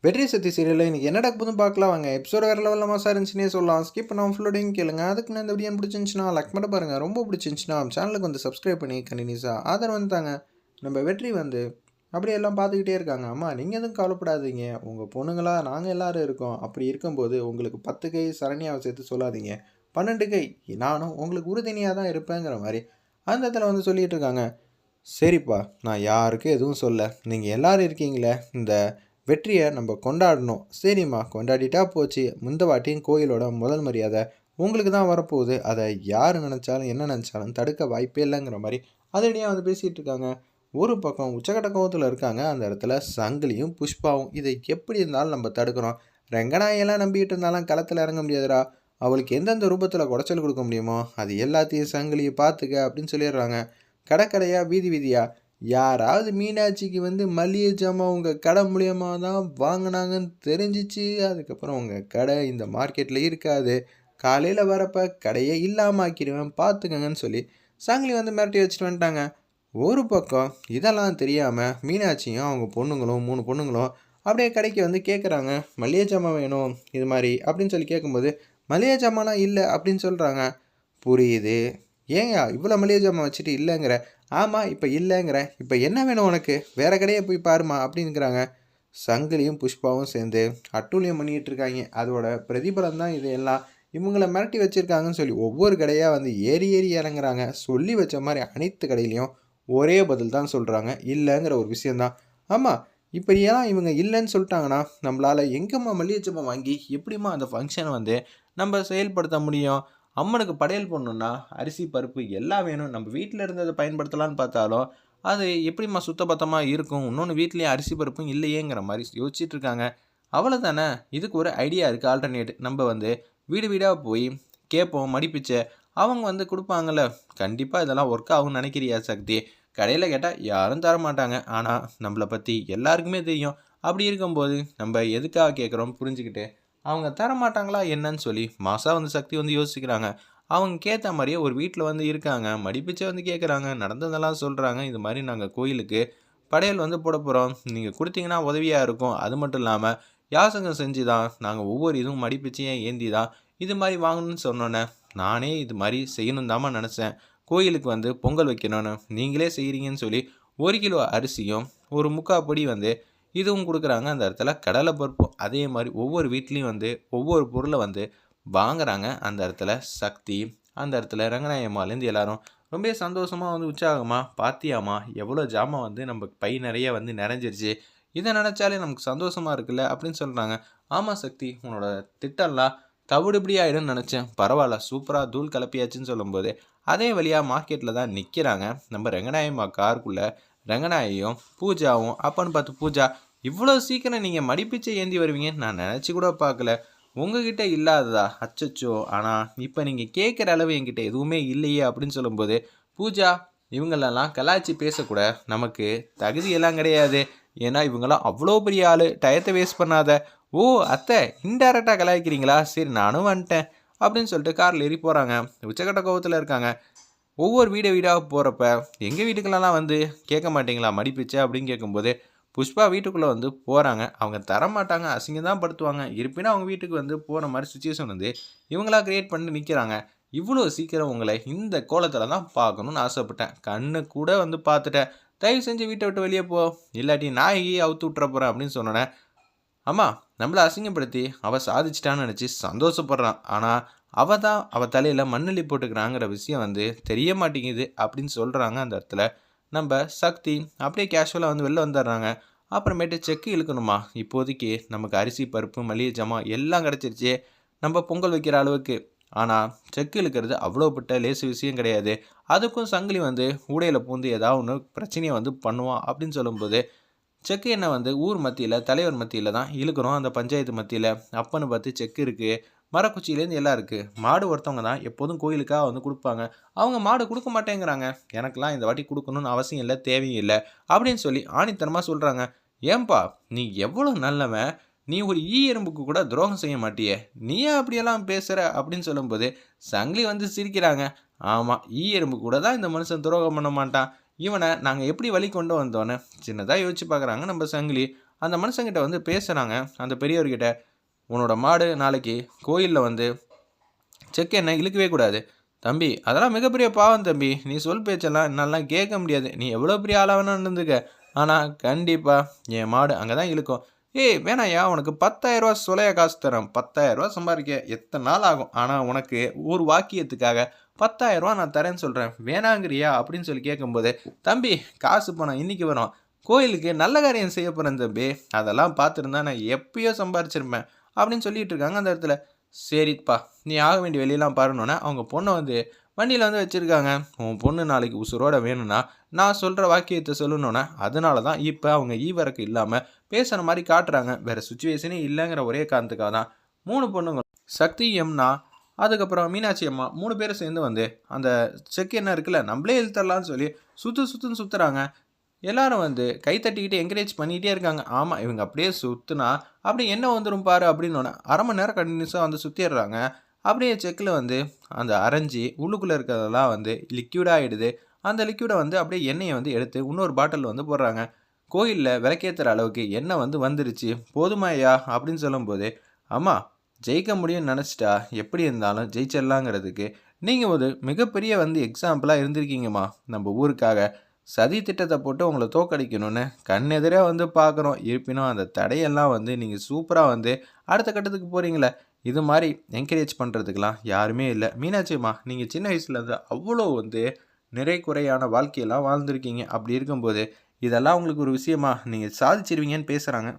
வெற்றி சக்தி சீரியலில் இன்றைக்கி என்ன நடக்குதுன்னு பார்க்கலாம் வாங்க. எபிசோட் வேறு லெவலில் மாசாக இருந்துச்சுன்னே சொல்லலாம். ஸ்கிப் பண்ணாமல் ஃபுல்லோடையும் கேளுங்க. அதுக்கு நான் இந்த வீடியோ பிடிச்சிருந்துச்சுன்னா லைக் பண்ண பாருங்கள். ரொம்ப பிடிச்சிருந்துச்சுன்னா சேனலுக்கு வந்து சப்ஸ்கிரைப் பண்ணி கண்டினியூஸாக ஆதரவு வந்துட்டாங்க. நம்ம வெற்றி வந்து அப்படியே எல்லாம் பார்த்துக்கிட்டே இருக்காங்க. அம்மா நீங்கள் எதுவும் கவலைப்படாதீங்க, உங்கள் பொண்ணுங்களா நாங்கள் எல்லோரும் இருக்கோம். அப்படி இருக்கும்போது உங்களுக்கு 10 கை சரணியாவை சேர்த்து சொல்லாதீங்க, 12 கை நானும் உங்களுக்கு உறுதுணையாக தான் இருப்பேங்கிற மாதிரி அந்த இடத்துல வந்து சொல்லிகிட்டு இருக்காங்க. சரிப்பா, நான் யாருக்கும் எதுவும் சொல்ல, நீங்கள் எல்லோரும் இருக்கீங்களே, இந்த வெற்றியை நம்ம கொண்டாடணும். சரிம்மா, கொண்டாடிட்டா போச்சு. முந்த வாட்டியும் கோயிலோட முதல் மரியாதை உங்களுக்கு தான் வரப்போகுது. அதை யார் நினச்சாலும் என்ன நினச்சாலும் தடுக்க வாய்ப்பே இல்லைங்கிற மாதிரி அதடியாக வந்து பேசிகிட்டு இருக்காங்க. ஒரு பக்கம் உச்சக்கட்ட கோவத்தில் இருக்காங்க. அந்த இடத்துல சங்கிலியும் புஷ்பாவும் இதை எப்படி இருந்தாலும் நம்ம தடுக்கிறோம். ரெங்கநாயெல்லாம் நம்பிக்கிட்டு இருந்தாலும் களத்தில் இறங்க முடியாதுடா. அவளுக்கு எந்தெந்த ரூபத்தில் குடைச்சல் கொடுக்க முடியுமோ அது எல்லாத்தையும் சங்கிலியை பார்த்துக்க அப்படின்னு சொல்லிடுறாங்க. கடைக்கடையாக வீதி வீதியாக யாராவது மீனாட்சிக்கு வந்து மளிகை ஜாமான் உங்கள் கடை மூலியமாக தான் வாங்கினாங்கன்னு தெரிஞ்சிச்சு, அதுக்கப்புறம் உங்கள் கடை இந்த மார்க்கெட்டில் இருக்காது, காலையில் வரப்போ கடையே இல்லாமல் ஆக்கிடுவேன் பார்த்துக்கங்கன்னு சொல்லி சங்கிலி வந்து மிரட்டி வச்சுட்டு வந்துட்டாங்க. ஒரு பக்கம் இதெல்லாம் தெரியாமல் மீனாட்சியும் அவங்க பொண்ணுங்களும் 3 பொண்ணுங்களும் அப்படியே கடைக்கு வந்து கேட்குறாங்க, மளிகை ஜாமான் வேணும் இது மாதிரி அப்படின்னு சொல்லி கேட்கும்போது மளிகை ஜாமான்லாம் இல்லை அப்படின்னு சொல்கிறாங்க. புரியுது, ஏங்க இவ்வளோ மளிகை ஜாமான் வச்சுட்டு இல்லைங்கிற? ஆமாம், இப்போ இல்லைங்கிற, இப்போ என்ன வேணும் உனக்கு, வேறு கடையை போய் பாருமா அப்படிங்கிறாங்க. சங்கிலியும் புஷ்பாவும் சேர்ந்து அட்டூழியம் பண்ணிகிட்டு இருக்காங்க. அதோட பிரதிபலம் தான் இது எல்லாம். இவங்கள மிரட்டி வச்சுருக்காங்கன்னு சொல்லி ஒவ்வொரு கடையாக வந்து ஏறி ஏறி இறங்குறாங்க. சொல்லி வச்ச மாதிரி அனைத்து கடையிலையும் ஒரே பதில் தான் சொல்கிறாங்க, இல்லைங்கிற ஒரு விஷயந்தான். ஆமாம், இப்போ ஏன் இவங்க இல்லைன்னு சொல்லிட்டாங்கன்னா நம்மளால் எங்கேம்மா மளிகை ஜாமான் வாங்கி எப்படிம்மா அந்த ஃபங்க்ஷனை வந்து நம்ம செயல்படுத்த முடியும்? அம்மனுக்கு படையல் பண்ணணுன்னா அரிசி பருப்பு எல்லாம் வேணும். நம்ம வீட்டில் இருந்ததை பயன்படுத்தலான்னு பார்த்தாலும் அது எப்படிம்மா சுத்தபத்தமாக இருக்கும்? இன்னொன்று வீட்லேயும் அரிசி பருப்பும் இல்லையேங்கிற மாதிரி யோசிச்சுட்டு இருக்காங்க. அவ்வளோதானே, இதுக்கு ஒரு ஐடியா இருக்குது, ஆல்டர்னேட். நம்ம வந்து வீடு வீடாக போய் கேட்போம், மடிப்பிச்சை அவங்க வந்து கொடுப்பாங்கள்ல. கண்டிப்பாக இதெல்லாம் ஒர்க் ஆகும்னு நினைக்கிறியா சக்தி? கடையில் கேட்டால் யாரும் தர மாட்டாங்க. ஆனால் நம்மளை பற்றி எல்லாருக்குமே தெரியும். அப்படி இருக்கும்போது நம்ம எதுக்காக கேட்குறோம் புரிஞ்சுக்கிட்டு அவங்க தரமாட்டாங்களா என்னன்னு சொல்லி மாசா வந்து சக்தி வந்து யோசிக்கிறாங்க. அவங்க கேட்ட மாதிரியே ஒரு வீட்டில் வந்து இருக்காங்க. மடிப்பிச்சை வந்து கேட்குறாங்க, நடந்ததெல்லாம் சொல்கிறாங்க. இது மாதிரி நாங்கள் கோயிலுக்கு படையல் வந்து போட போகிறோம், நீங்கள் கொடுத்தீங்கன்னா உதவியாக இருக்கும். அது மட்டும் இல்லாமல் யாசகம் செஞ்சு தான் நாங்கள் ஒவ்வொரு இதுவும் மடிப்பிச்சையும் ஏந்தி தான் இது மாதிரி வாங்கணும்னு சொன்னோன்னே நானே இது மாதிரி செய்யணும் தாம்மா நினச்சேன். கோயிலுக்கு வந்து பொங்கல் வைக்கணும்னு நீங்களே செய்கிறீங்கன்னு சொல்லி 1 கிலோ அரிசியும் 1/4 படி வந்து இதுவும் கொடுக்குறாங்க. அந்த இடத்துல கடலை பருப்பும் அதே மாதிரி ஒவ்வொரு வீட்லேயும் வந்து ஒவ்வொரு பொருளை வந்து வாங்குறாங்க. அந்த இடத்துல சக்தி, அந்த இடத்துல ரங்கநாயம்மாலேருந்து எல்லாரும் ரொம்ப சந்தோஷமாக வந்து உற்சாகமாக, பாத்தியாமா எவ்வளோ ஜாமான் வந்து நம்ம பை நிறைய வந்து நிறைஞ்சிருச்சு, இதை நினச்சாலே நமக்கு சந்தோஷமாக இருக்குல்ல அப்படின்னு சொல்கிறாங்க. ஆமாம் சக்தி, உன்னோட திட்டம்லாம் தவிடுபடி ஆகிடும்னு நினச்சேன், பரவாயில்ல சூப்பராக தூள் கலப்பியாச்சுன்னு சொல்லும்போது அதே வழியாக மார்க்கெட்டில் தான் நிற்கிறாங்க. நம்ம ரங்கநாயம்மா காருக்குள்ளே ரங்கநாயகியும் பூஜாவும். அப்பன்னு பார்த்து பூஜா, இவ்வளோ சீக்கிரம் நீங்கள் மடிப்பிச்சை ஏந்தி வருவீங்கன்னு நான் நினச்சி கூட பார்க்கல, உங்ககிட்ட இல்லாததா? அச்சச்சோ, ஆனால் இப்போ நீங்கள் கேட்குற அளவு என்கிட்ட எதுவுமே இல்லையே அப்படின்னு சொல்லும்போது பூஜா, இவங்களெல்லாம் கலாய்ச்சி பேசக்கூட நமக்கு தகுதியெல்லாம் கிடையாது. ஏன்னா இவங்களாம் அவ்வளோ பெரிய ஆள், டயத்தை வேஸ்ட் பண்ணாத. ஓ அத்தை, இன்டைரக்டாக கலாய்க்கிறீங்களா? சரி நானும் வந்துட்டேன் அப்படின்னு சொல்லிட்டு காரில் ஏறி போகிறாங்க. உச்சக்கட்ட கோபத்தில் இருக்காங்க. ஒவ்வொரு வீடாக போகிறப்ப எங்கள் வீட்டுக்கெல்லாம் வந்து கேட்க மாட்டிங்களா மடிப்பிச்சை அப்படின்னு கேட்கும்போது புஷ்பா வீட்டுக்குள்ளே வந்து போகிறாங்க. அவங்க தரமாட்டாங்க, அசிங்கம் தான் படுத்துவாங்க. இருப்பினும் அவங்க வீட்டுக்கு வந்து போகிற மாதிரி சுச்சுவேஷன் வந்து இவங்களா க்ரியேட் பண்ணி நிற்கிறாங்க. இவ்வளோ சீக்கிரம் உங்களை இந்த கோலத்தில் தான் பார்க்கணுன்னு ஆசைப்பட்டேன், கண்ணு கூட வந்து பார்த்துட்டேன், தயவு செஞ்சு வீட்டை விட்டு வெளியே போ, இல்லாட்டி நாயகி அவுத்து விட்டுற போகிறேன் அப்படின்னு சொன்னேன். அம்மா, நம்மளை அசிங்கப்படுத்தி அவள் சாதிச்சிட்டான்னு நினச்சி சந்தோஷப்படுறான், ஆனால் அவள் தலையில் மண்ணெல்லி போட்டுக்கிறாங்கிற விஷயம் வந்து தெரிய மாட்டேங்குது அப்படின்னு சொல்கிறாங்க. அந்த இடத்துல நம்ம சக்தி அப்படியே கேஷுவலாக வந்து வெளில வந்துடுறாங்க. அப்புறமேட்டு செக்கு இழுக்கணுமா, இப்போதைக்கு நமக்கு அரிசி பருப்பு மளிகை ஜாமான் எல்லாம் கிடச்சிருச்சு நம்ம பொங்கல் வைக்கிற அளவுக்கு. ஆனால் செக்கு இழுக்கிறது அவ்வளோப்பட்ட லேசு விஷயம் கிடையாது. அதுக்கும் சங்கிலி வந்து ஊடையில் பூந்து ஏதாவது ஒன்று பிரச்சனையை வந்து பண்ணுவான் அப்படின்னு சொல்லும்போது செக்கு என்ன வந்து ஊர் மத்தியில் தலைவர் மத்தியில் தான் இழுக்கிறோம், அந்த பஞ்சாயத்து மத்தியில். அப்பன்னு பார்த்து செக்கு இருக்குது, மரக்குச்சியிலேருந்து எல்லாம் இருக்குது. மாடு ஒருத்தவங்க தான் எப்போதும் கோயிலுக்காக வந்து கொடுப்பாங்க, அவங்க மாடு கொடுக்க மாட்டேங்கிறாங்க. எனக்கெல்லாம் இந்த வாட்டி கொடுக்கணும்னு அவசியம் இல்லை, தேவையும் இல்லை அப்படின்னு சொல்லி ஆணித்தனமாக சொல்கிறாங்க. ஏன்பா நீ எவ்வளோ நல்லவன், நீ ஒரு எறும்புக்கு கூட துரோகம் செய்ய மாட்டியே, நீ அப்படியெல்லாம் பேசுகிற அப்படின்னு சொல்லும்போது சங்கிலி வந்து சிரிக்கிறாங்க. ஆமாம், எறும்பு கூட தான் இந்த மனுஷன் துரோகம் பண்ண மாட்டான், இவனை நாங்கள் எப்படி வழி கொண்டு வந்தோன்னு சின்னதாக யோசிச்சு பார்க்குறாங்க நம்ம சங்கிலி. அந்த மனுஷங்கிட்ட வந்து பேசுகிறாங்க அந்த பெரியவர்கிட்ட. உன்னோட மாடு நாளைக்கு கோயிலில் வந்து செக் என்ன இழுக்கவே கூடாது தம்பி. அதெல்லாம் மிகப்பெரிய பாவம் தம்பி. நீ சொல் பேச்செல்லாம் என்னாலாம் கேட்க முடியாது. நீ எவ்வளோ பெரிய ஆளாக இருந்துக்க. ஆனால் கண்டிப்பாக என் மாடு அங்கே தான் இழுக்கும். ஏய் வேணாயா, உனக்கு 10,000 சொலைய காசு தரேன். 10,000 சம்பாதிக்க எத்தனை நாள் ஆகும்? ஆனால் உனக்கு ஒரு வாக்கியத்துக்காக 10,000 நான் தரேன்னு சொல்கிறேன். வேணாங்கிறியா அப்படின்னு சொல்லி கேட்கும்போது, தம்பி காசு பணம் இன்றைக்கி வரும். கோயிலுக்கு நல்ல காரியம் செய்ய போகிறேன் தம்பி. அதெல்லாம் பார்த்துருந்தா நான் எப்பயோ சம்பாரிச்சிருப்பேன் அப்படின்னு சொல்லிட்டு இருக்காங்க அந்த இடத்துல. சரிப்பா, நீ ஆக வேண்டிய வெளியெல்லாம் பாருனோன்னே அவங்க பொண்ணை வந்து வண்டியில் வந்து வச்சுருக்காங்க. உன் பொண்ணு நாளைக்கு உசுரோட வேணும்னா நான் சொல்கிற வாக்கியத்தை சொல்லணுன்னே, அதனால தான் இப்போ அவங்க ஈவரக்கு இல்லாமல் பேசுகிற மாதிரி காட்டுறாங்க. வேறு சுச்சுவேஷனே இல்லைங்கிற ஒரே காரணத்துக்காக தான் 3 பொண்ணுங்க சக்தி, யமுனா, அதுக்கப்புறம் மீனாட்சி அம்மா 3 பேரும் சேர்ந்து வந்து அந்த செக் என்ன இருக்குல்ல நம்மளே இழுத்துடலான்னு சொல்லி சுற்றுன்னு சுற்றுறாங்க. எல்லாரும் வந்து கை தட்டிக்கிட்டு என்கரேஜ் பண்ணிகிட்டே இருக்காங்க. ஆமாம், இவங்க அப்படியே சுற்றுனா அப்படி என்ன வந்துடும் பாரு அப்படின்னோடனே 1/2 மணி நேரம் கண்டினியூஸாக வந்து சுற்றிடுறாங்க. அப்படியே செக்கில் வந்து அந்த அரைஞ்சி உள்ளுக்குள்ளே இருக்கிறதெல்லாம் வந்து லிக்யூடாக ஆகிடுது. அந்த லிக்யூடை வந்து அப்படியே எண்ணெயை வந்து எடுத்து இன்னொரு பாட்டில் வந்து போடுறாங்க. கோயிலில் விளக்கேற்றுற அளவுக்கு எண்ணெய் வந்து வந்துருச்சு. போதுமாயா அப்படின்னு சொல்லும்போது, அம்மா ஜெயிக்க முடியும்னு நினச்சிட்டா எப்படி இருந்தாலும் ஜெயிச்சிடலாங்கிறதுக்கு நீங்கள் ஒரு மிகப்பெரிய வந்து எக்ஸாம்பிளாக இருந்திருக்கீங்கம்மா. நம்ம ஊருக்காக சதி திட்டத்தை போட்டு உங்களை தோக்கடிக்கணும்னு கண்ணெதிராக வந்து பார்க்குறோம். இருப்பினும் அந்த தடையெல்லாம் வந்து நீங்கள் சூப்பராக வந்து அடுத்த கட்டத்துக்கு போகிறீங்களே. இது மாதிரி என்கரேஜ் பண்ணுறதுக்கெலாம் யாருமே இல்லை. மீனாட்சிம்மா, நீங்கள் சின்ன வயசுலேருந்து அவ்வளோ வந்து நிறை குறையான வாழ்க்கையெல்லாம் வாழ்ந்துருக்கீங்க. அப்படி இருக்கும்போது இதெல்லாம் உங்களுக்கு ஒரு விஷயமா நீங்கள் சாதிச்சிருவீங்கன்னு பேசுகிறாங்க.